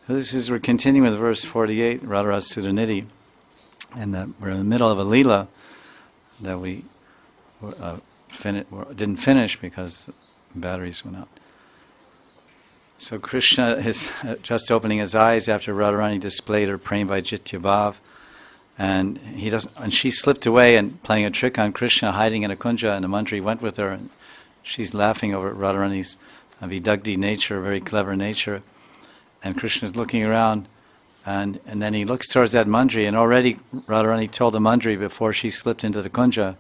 We're continuing with verse 48, Radharasa Sudhanidhi, and we're in the middle of a Leela that we didn't finish because batteries went out. So Krishna is just opening his eyes after Radharani displayed her prem vaijitya bhav, and she slipped away and playing a trick on Krishna, hiding in a kunja, and the Manjari went with her, and she's laughing over Radharani's vidagdi nature, very clever nature, and Krishna's looking around, and then he looks towards that Manjari, and already Radharani told the Manjari before she slipped into the kunja,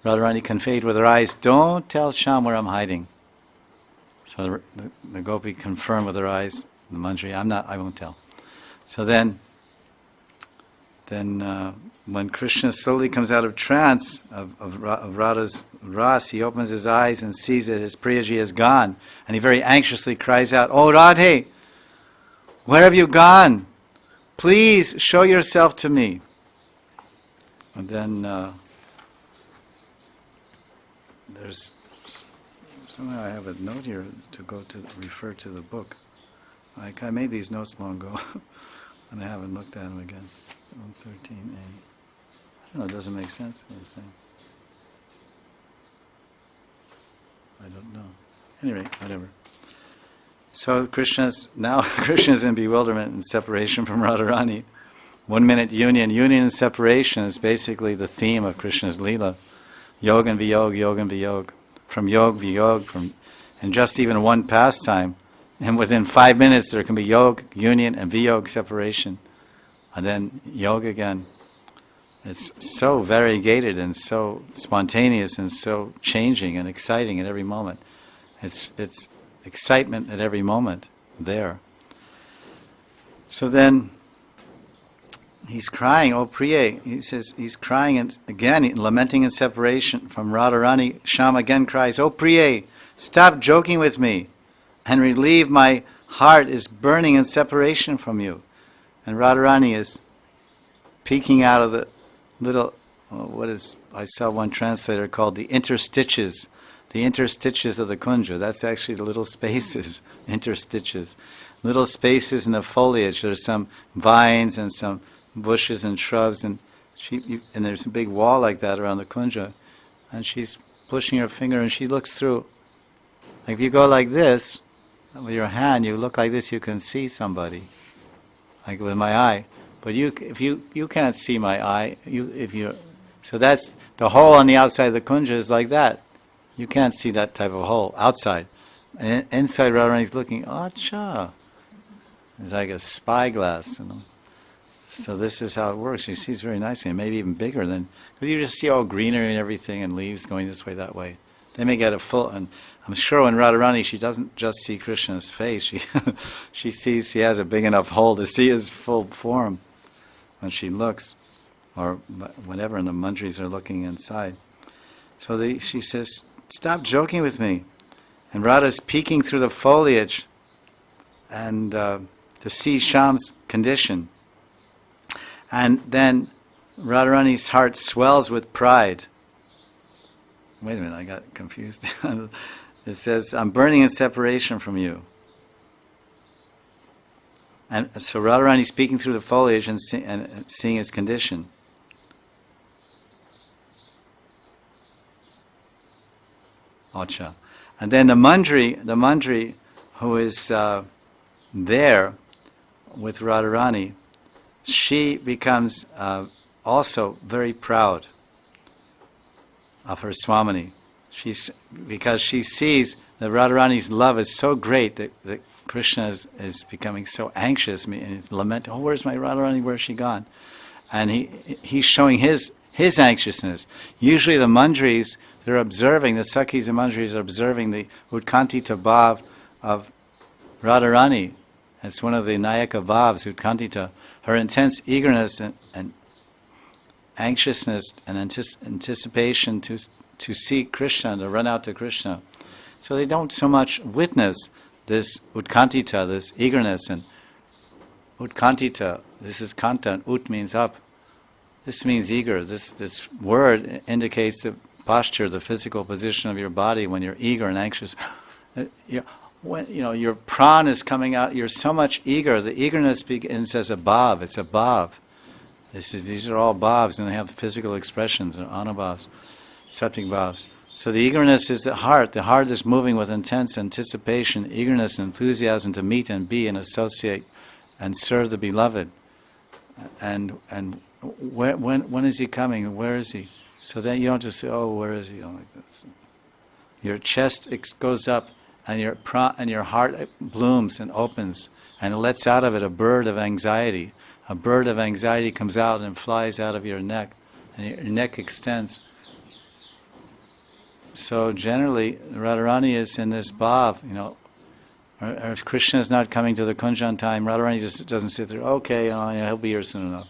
Radharani conveyed with her eyes, "Don't tell Shyam where I'm hiding." So the gopi confirmed with her eyes, the Manjari, I won't tell. So then when Krishna slowly comes out of trance of Radha's ras, he opens his eyes and sees that his Priyaji is gone, and he very anxiously cries out, "Oh Radhe, where have you gone? Please show yourself to me." And then there's somehow I have a note here to refer to the book. I made these notes long ago, and I haven't looked at them again. 113a. I don't know, it doesn't make sense what I'm saying. I don't know. Anyway, whatever. So Krishna's in bewilderment and separation from Radharani. 1 minute union and separation is basically the theme of Krishna's Leela. Yoga and Viyog. From Yog, Viyog, and just even one pastime. And within 5 minutes there can be Yog, union, and Viyog, separation. And then Yoga again. It's so variegated and so spontaneous and so changing and exciting at every moment. It's excitement at every moment there. So then he's crying, "Oh Priye," he says, he's crying and again, lamenting in separation from Radharani. Shyam again cries, "Oh Priye, stop joking with me and relieve my heart is burning in separation from you." And Radharani is peeking out of the little, I saw one translator called the interstitches of the kunja. That's actually the little spaces, interstitches. Little spaces in the foliage. There's some vines and some bushes and shrubs, and there's a big wall like that around the kunja, and she's pushing her finger and she looks through. Like if you go like this with your hand, you look like this, you can see somebody, like with my eye. But if you can't see my eye, so that's the hole on the outside of the kunja is like that. You can't see that type of hole outside, and inside Radharani's looking. Acha, it's like a spyglass, So this is how it works. She sees very nicely, and maybe even bigger than, because you just see all greenery and everything and leaves going this way, that way. They may get a full, and I'm sure when Radharani, she doesn't just see Krishna's face, she sees he has a big enough hole to see his full form when she looks, or whatever, and the Manjaris are looking inside. So she says, "Stop joking with me." And Radha's peeking through the foliage and to see Shyam's condition. And then Radharani's heart swells with pride. Wait a minute, I got confused. It says, "I'm burning in separation from you." And so Radharani's speaking through the foliage and seeing his condition. Acha. And then the Manjari who is there with Radharani, she becomes also very proud of her Swamini. Because she sees that Radharani's love is so great that Krishna is becoming so anxious and he's lamenting, "Oh, where's my Radharani? Where's she gone?" And he's showing his anxiousness. Usually the Manjaris, they're observing, the Sakhis and Manjaris are observing the Utkantita bhav of Radharani. It's one of the Nayaka bhavs, Utkantita. Her intense eagerness and anxiousness and anticipation to see Krishna, to run out to Krishna. So they don't so much witness this Utkantita, this eagerness, and Utkantita, this is kanta, and ut means up. This means eager. This word indicates the posture, the physical position of your body when you're eager and anxious. when your prana is coming out, you're so much eager. The eagerness begins as a bhav. It's a bhav. These are all bhavs, and they have physical expressions, and anubhavs, sattvic bhavs. So the eagerness is the heart. The heart is moving with intense anticipation, eagerness, and enthusiasm to meet and be and associate and serve the beloved. And when is he coming? Where is he? So then you don't just say, "Oh, where is he?" Like that. Your chest goes up, and your heart blooms and opens, and it lets out of it a bird of anxiety. A bird of anxiety comes out and flies out of your neck, and your neck extends. So generally, Radharani is in this bhav, or if Krishna is not coming to the kunja on time, Radharani just doesn't sit there, okay, he'll be here soon enough.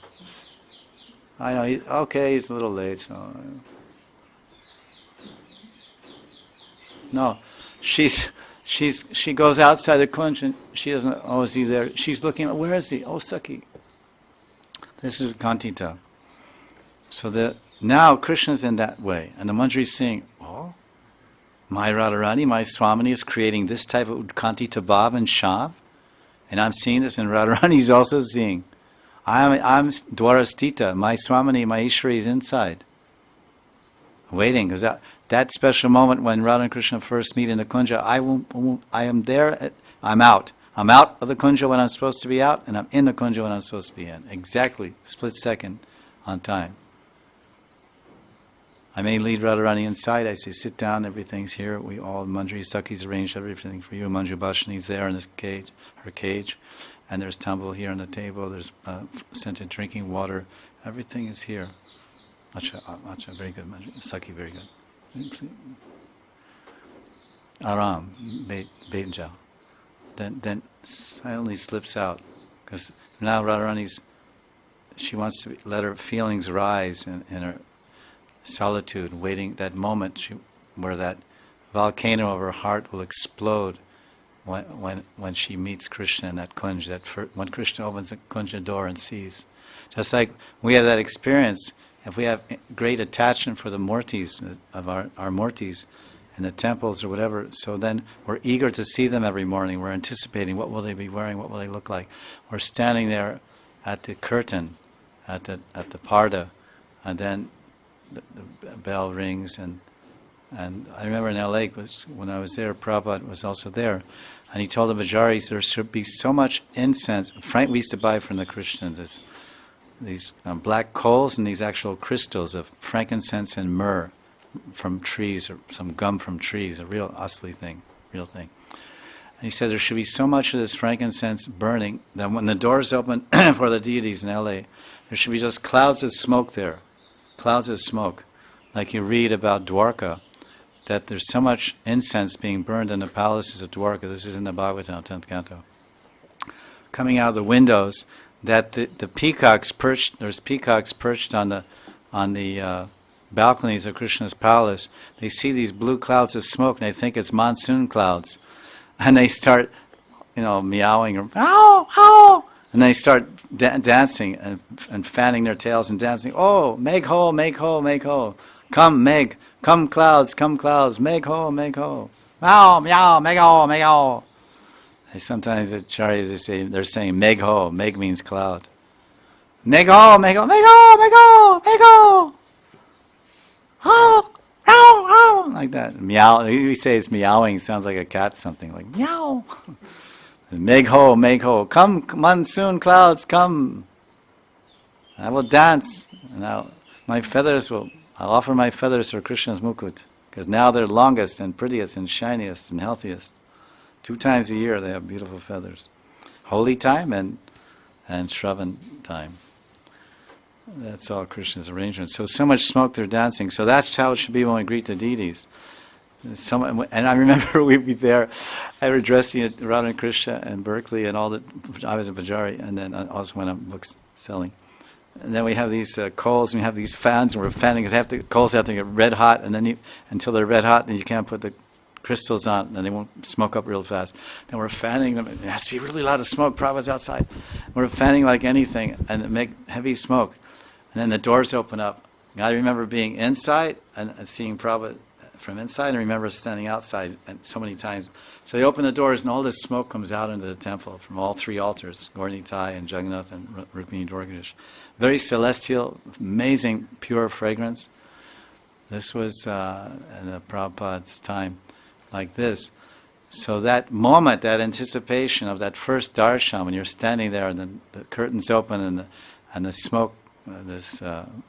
I know, he's a little late, so... No, she goes outside the kunj and she doesn't, is he there? She's looking, where is he? Oh, Sakhi. This is Kantita. So now Krishna's in that way, and the Manjari is saying, my Radharani, my Swamini is creating this type of Kantita Bhav and Shav, and I'm seeing this, and Radharani is also seeing. I'm Dwarastita, my Swamini, my Ishwari is inside, waiting, because that special moment when Radha and Krishna first meet in the kunja, I am there, I'm out. I'm out of the kunja when I'm supposed to be out, and I'm in the kunja when I'm supposed to be in. Exactly, split second on time. I may lead Radharani inside. I say, sit down, everything's here. We all, Manjari Sakhi's arranged everything for you. Manju Bhashani's there in her cage. And there's tumble here on the table. There's scented drinking water. Everything is here. Acha, very good. Manju Sakhi, very good. Aram, Betanjal. Then silently slips out. Because now Radharani's, she wants to let her feelings rise in her solitude, waiting that moment where that volcano of her heart will explode when she meets Krishna in that kunj, when Krishna opens the kunja door and sees. Just like we have that experience, if we have great attachment for the murtis, of our murtis in the temples or whatever, so then we're eager to see them every morning. We're anticipating, what will they be wearing, what will they look like. We're standing there at the curtain, at the parda, and then the bell rings, and I remember in LA, when I was there, Prabhupada was also there, and he told the Manjaris there should be so much incense. We used to buy from the Christians these black coals and these actual crystals of frankincense and myrrh from trees, or some gum from trees, a real asli thing, real thing. And he said there should be so much of this frankincense burning that when the doors open for the deities in LA, there should be just clouds of smoke there. Clouds of smoke, like you read about Dwarka, that there's so much incense being burned in the palaces of Dwarka. This is in the Bhagavatam, 10th canto. Coming out of the windows, that the peacocks perched. There's peacocks perched on the balconies of Krishna's palace. They see these blue clouds of smoke, and they think it's monsoon clouds, and they start, meowing or ow, ow. And they start dancing and fanning their tails and dancing. Oh, make ho, make ho, make ho. Come, meg, come clouds, make ho, make ho. Meow, meow, meg ho, meg ho. Sometimes the acharyas they're saying meg ho. Meg means cloud. Meg ho, meg ho, meg ho, meg ho, meg ho. Ho, ho, ho. Like that. Meow. We say it's meowing. Sounds like a cat. Something like meow. Meg ho, come monsoon clouds, come. I will dance, and I'll offer my feathers for Krishna's mukut, because now they're longest and prettiest and shiniest and healthiest. 2 times a year they have beautiful feathers. Holy time and Shravan time. That's all Krishna's arrangement. So much smoke they're dancing. So that's how it should be when we greet the deities. And I remember we'd be there. I was dressing at Radha and Krishna and Berkeley and all that. I was a Manjari, and then I also went on books selling. And then we have these coals, and we have these fans, and we're fanning because the coals have to get red hot, and then until they're red hot, then you can't put the crystals on, and they won't smoke up real fast. Then we're fanning them. It has to be really loud of smoke. Prabhupada's outside. We're fanning like anything, and make heavy smoke. And then the doors open up. And I remember being inside and seeing Prabhupada from inside. I remember standing outside and so many times. So they open the doors and all this smoke comes out into the temple from all three altars, Gaur Nitai and Jagannath and Rukmini Dwarkadish. Very celestial, amazing, pure fragrance. This was in the Prabhupada's time like this. So that moment, that anticipation of that first darshan, when you're standing there and then the curtains open and the smoke, this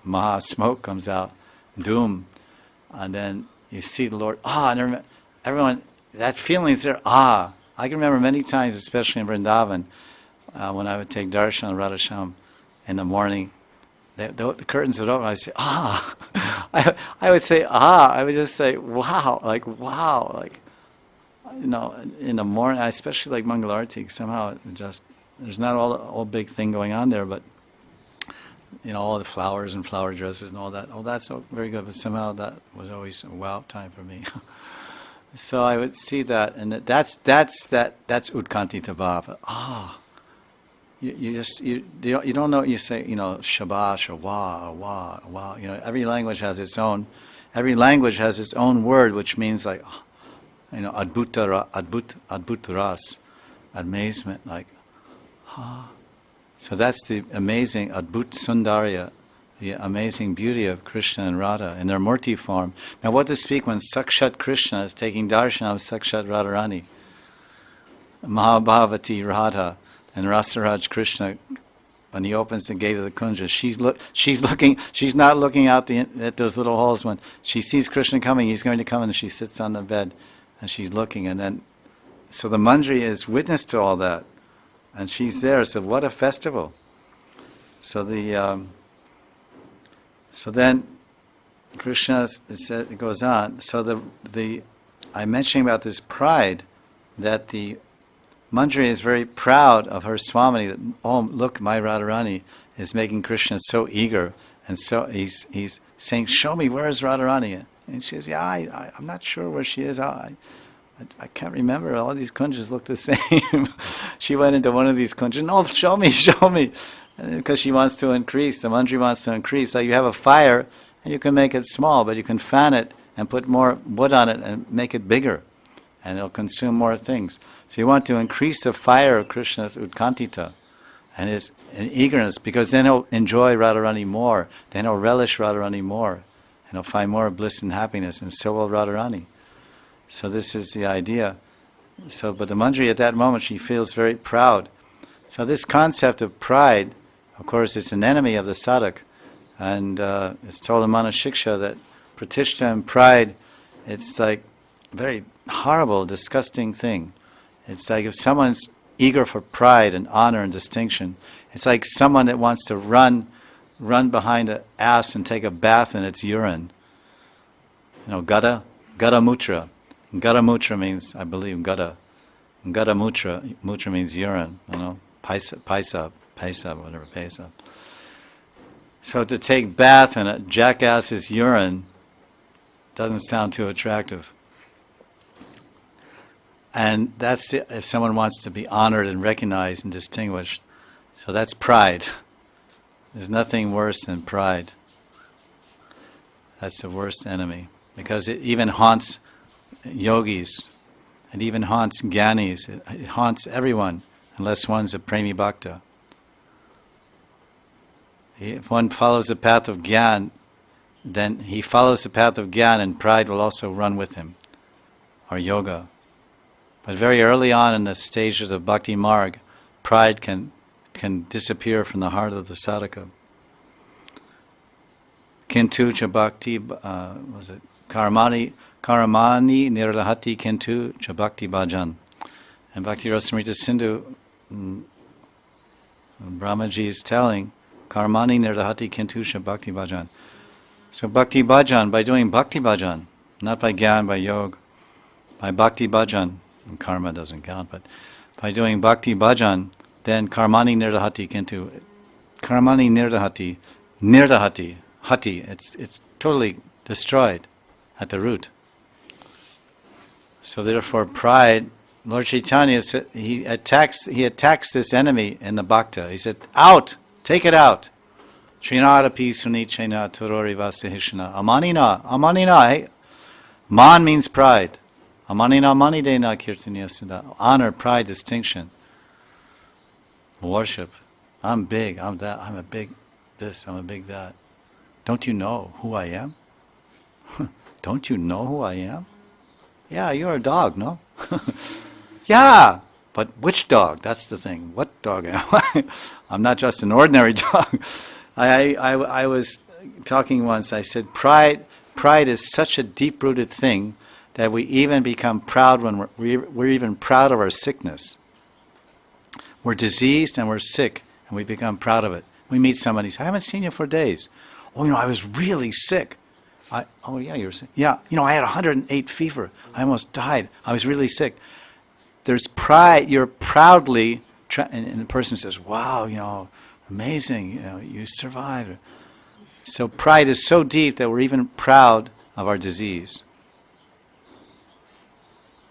maha smoke comes out, doom, and then you see the Lord, and everyone, that feeling is there, I can remember many times, especially in Vrindavan, when I would take darshan of Radhasham in the morning, the curtains would open, I'd say, I would say, I would just say, wow, like, in the morning, I especially like Mangalarti, somehow there's not all big thing going on there, but all the flowers and flower dresses and all that. Oh, that's all very good, but somehow that was always a wow time for me. So I would see that, and that's Utkantita Bhava. You don't know what you say, shabash or wah. Every language has its own word, which means like, adbutaras, amazement, like, So that's the amazing Adbhut Sundarya, the amazing beauty of Krishna and Radha in their Murti form. Now what to speak when Sakshat Krishna is taking darshan of Sakshat Radharani, Mahabhavati Radha, and Rasaraj Krishna, when he opens the gate of the Kunja, she's not looking out at those little holes. When she sees Krishna coming, he's going to come, and she sits on the bed and she's looking, and then so the Manjari is witness to all that. And she's there, so what a festival. So then Krishna, it goes on. So I'm mentioning about this pride, that the Manjari is very proud of her Swami, that, look, my Radharani is making Krishna so eager, and so he's saying, show me, where is Radharani? And she says, I'm not sure where she is. I can't remember. All these kunjas look the same. She went into one of these kunjas. No, show me. Because she wants to increase. The Manjari wants to increase. Like you have a fire, and you can make it small, but you can fan it and put more wood on it and make it bigger. And it'll consume more things. So you want to increase the fire of Krishna's Utkantita and his eagerness, because then he'll enjoy Radharani more. Then he'll relish Radharani more. And he'll find more bliss and happiness, and so will Radharani. So this is the idea. But the Manjari at that moment, she feels very proud. So this concept of pride, of course, is an enemy of the sadhak. And it's told in Manashiksha that pratishta and pride, it's like a very horrible, disgusting thing. It's like if someone's eager for pride and honor and distinction, it's like someone that wants to run behind an ass and take a bath in its urine. Gata mutra. Gata mutra means, I believe, gata. Gata mutra means urine. Paisa, whatever, paisa. So to take bath in a jackass's urine doesn't sound too attractive. And that's if someone wants to be honored and recognized and distinguished. So that's pride. There's nothing worse than pride. That's the worst enemy. Because it even haunts yogis. It even haunts gyanis. It haunts everyone, unless one's a premi bhakta. If one follows the path of gyan, then he follows the path of gyan, and pride will also run with him. Or yoga. But very early on in the stages of bhakti marg, pride can disappear from the heart of the sadhaka. Kintu cha bhakti, Karamani nirlahati kintu cha bhakti bhajan. And Bhakti Rasamrita Sindhu, Brahmaji is telling, Karamani nirlahati kintu cha bhakti bhajan. So bhakti bhajan, by doing bhakti bhajan, not by gyan, by yoga, by bhakti bhajan, and karma doesn't count, but by doing bhakti bhajan, then karmani nirdahati kintu. Karmani nirdahati, hati, it's totally destroyed at the root. So therefore pride, Lord Chaitanya, he attacks this enemy in the bhakta. He said, out, take it out. Trinarapi sunichena turori vasihishna. Amanina, hey. Man means pride. Amanina manidena kirtaniya. Honor, pride, distinction. Worship. I'm big, I'm that, I'm a big this, I'm a big that. Don't you know who I am? Don't you know who I am? Yeah, you're a dog, no? Yeah, but which dog? That's the thing. What dog am I? I'm not just an ordinary dog. I was talking once, I said, pride is such a deep-rooted thing that we even become proud when we're even proud of our sickness. We're diseased and we're sick, and we become proud of it. We meet somebody, say, I haven't seen you for days. Oh, I was really sick. Oh, yeah, you were sick. Yeah, I had 108 fever. I almost died. I was really sick. There's pride. You're proudly, and the person says, wow, amazing, you survived. So pride is so deep that we're even proud of our disease.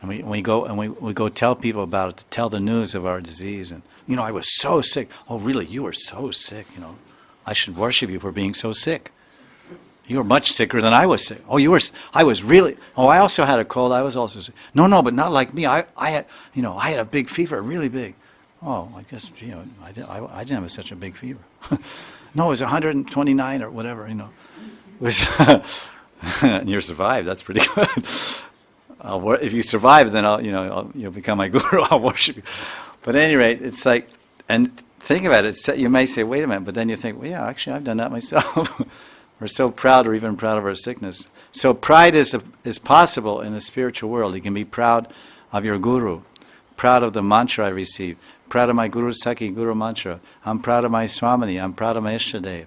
And we go tell people about it, to tell the news of our disease. And, I was so sick. Oh, really? You were so sick, I should worship you for being so sick. You were much sicker than I was sick. Oh, I was really, I also had a cold. I was also sick. No, but not like me. I had a big fever, really big. Oh, I guess, I didn't have such a big fever. No, it was 129 or whatever, It was, and you survived. That's pretty good. If you survive, then you'll become my guru. I'll worship you. But at any rate, it's like, and think about it. You may say, wait a minute, but then you think, well, yeah, actually, I've done that myself. We're so proud, or even proud of our sickness. So pride is possible in the spiritual world. You can be proud of your guru, proud of the mantra I received, proud of my Guru Sakhi Guru mantra. I'm proud of my Swamini. I'm proud of my Ishtadev.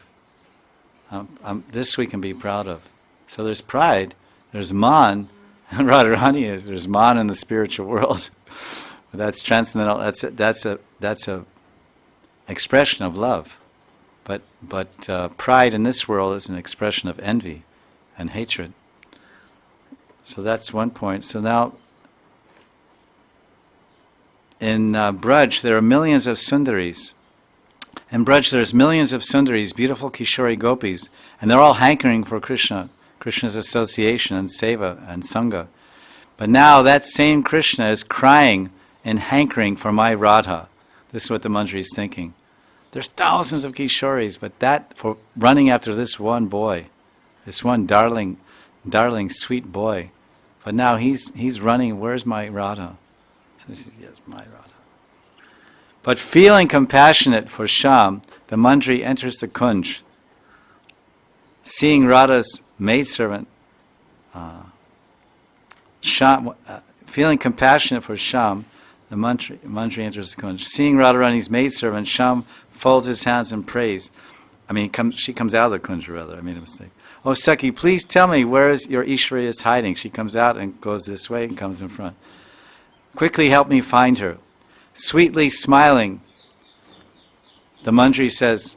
This we can be proud of. So there's pride. There's man. And Radharani there's man in the spiritual world. That's transcendental. That's a expression of love. But pride in this world is an expression of envy and hatred. So that's one point. So now, in Braj, there are millions of sundaris. In Braj, there's millions of sundaris, beautiful Kishori gopis, and they're all hankering for Krishna's association and seva and sangha. But now that same Krishna is crying and hankering for my Radha. This is what the Manjari is thinking. There's thousands of Kishoris, but that for running after this one boy, this one darling, sweet boy. But now he's running, where's my Radha? So she says, yes, my Radha. But feeling compassionate for Sham, the Manjari enters the Kunj. Seeing Radha's maidservant, feeling compassionate for Sham, the Manjari enters the Kunj. Seeing Radharani's maidservant, Sham folds his hands in praise. She comes out of the Kunj, rather. I made a mistake. Oh, Sakhi, please tell me where is your Ishwari is hiding. She comes out and goes this way and comes in front. Quickly help me find her. Sweetly smiling, the Manjari says,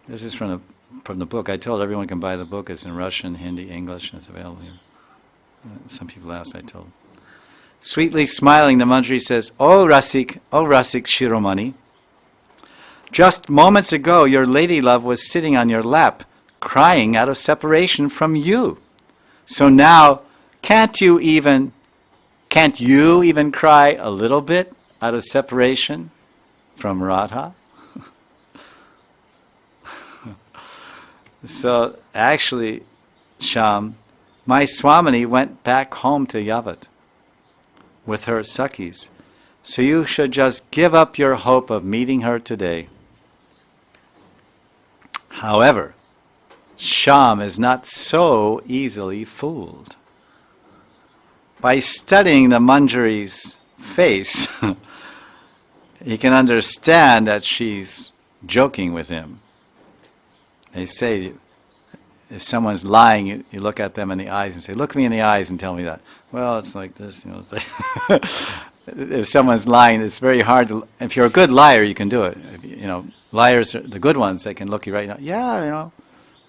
this is from the book. I told everyone can buy the book. It's in Russian, Hindi, English, and it's available here. Some people asked, I told them. Sweetly smiling, the Manjari says, Oh Rasik Shiromani, just moments ago your lady love was sitting on your lap, crying out of separation from you. So now, can't you even cry a little bit out of separation from Radha? So actually, Sham, my Swamini went back home to Yavat with her Sakhis. So you should just give up your hope of meeting her today. However, Sham is not so easily fooled. By studying the Manjari's face, he can understand that she's joking with him. They say, if someone's lying, you look at them in the eyes and say, look me in the eyes and tell me that. Well, it's like this, It's like if someone's lying, it's very hard to... If you're a good liar, you can do it. Liars are the good ones. They can look you right now. Yeah,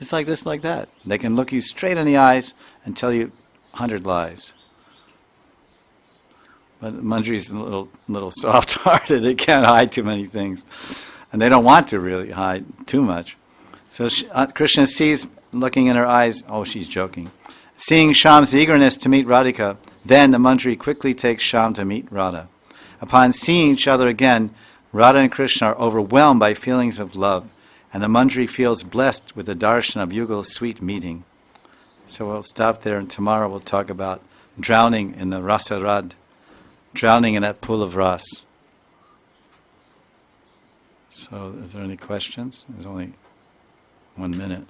it's like this, like that. They can look you straight in the eyes and tell you 100 lies. But Manjari's a little soft-hearted. They can't hide too many things. And they don't want to really hide too much. So Krishna sees, looking in her eyes, oh, she's joking. Seeing Shyam's eagerness to meet Radhika, then the Manjari quickly takes Shyam to meet Radha. Upon seeing each other again, Radha and Krishna are overwhelmed by feelings of love, and the Manjari feels blessed with the darshan of Yugal's sweet meeting. So we'll stop there, and tomorrow we'll talk about drowning in the Rasarad, drowning in that pool of Ras. So is there any questions? There's only 1 minute.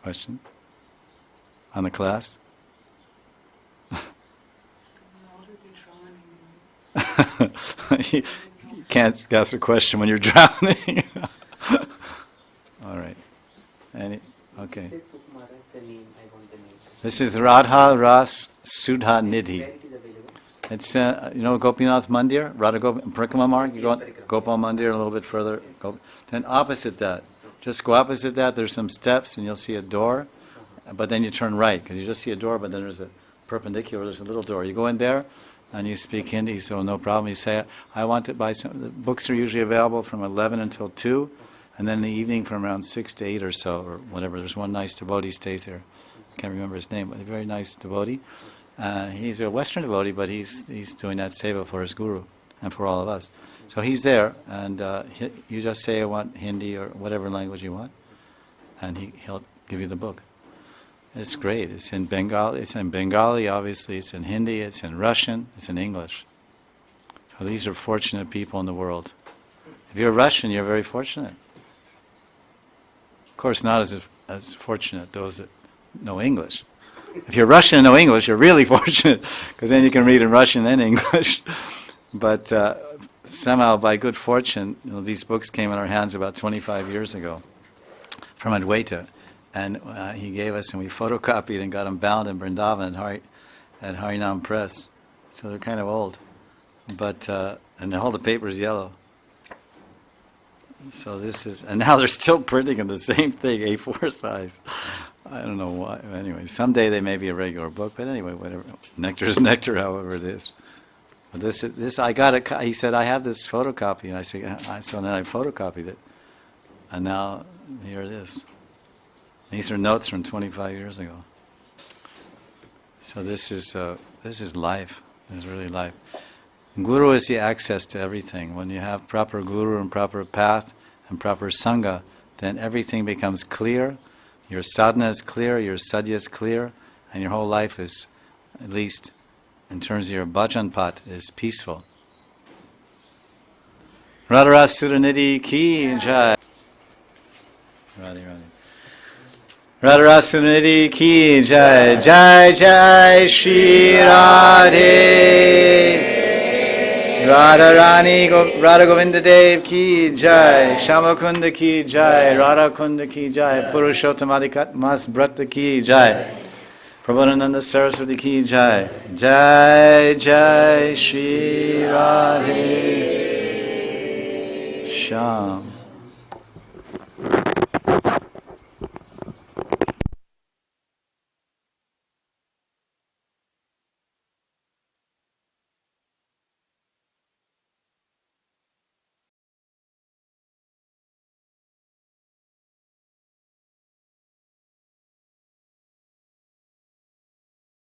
Question? On the class? You can't ask a question when you're drowning. All right. Okay. This is Radha Ras Sudha Nidhi. It's Gopinath Mandir, Radha Parikama Marg. You go Gopal Mandir a little bit further. Then opposite that, just go opposite that. There's some steps, and you'll see a door. But then you turn right because you just see a door. But then there's a perpendicular. There's a little door. You go in there, and you speak Hindi, so no problem. You say, "I want to buy some." The books are usually available from 11 until 2, and then in the evening from around 6 to 8 or so, or whatever. There's one nice devotee stays there. I can't remember his name, but a very nice devotee. He's a Western devotee, but he's doing that seva for his guru and for all of us. So he's there, and you just say, "I want Hindi," or whatever language you want, and he'll give you the book. It's great. It's in Bengali, obviously. It's in Hindi. It's in Russian. It's in English. So these are fortunate people in the world. If you're Russian, you're very fortunate. Of course, not as fortunate those that know English. If you're Russian and know English, you're really fortunate, because then you can read in Russian and English. But somehow, by good fortune, these books came in our hands about 25 years ago from Advaita. And he gave us, and we photocopied and got them bound in Vrindavan at Harinam Press. So they're kind of old. But, and all the paper is yellow. So this is, and now they're still printing in the same thing, A4 size. I don't know why. Anyway, someday they may be a regular book, but anyway, whatever. Nectar is nectar, however it is. But this I got it. He said, "I have this photocopy," and I said, so then I photocopied it, and now here it is. These are notes from 25 years ago. So this is life. This is really life. Guru is the access to everything. When you have proper guru and proper path and proper sangha, then everything becomes clear. Your sadhana is clear, your sadhya is clear, and your whole life is, at least in terms of your bhajan path, is peaceful. Radha Sudanidhi ki jai. Radha. Radha Sudanidhi ki jai. Jai Jai Shri Radhe. Radha Govinda Dev ki jai. Shama Kunda ki jai. Radha Kunda ki jai. Purushottamadikat Mas Brata ki jai. Prabhupada Saraswati ki jai. Jai Jai Shri Radhe. Sham.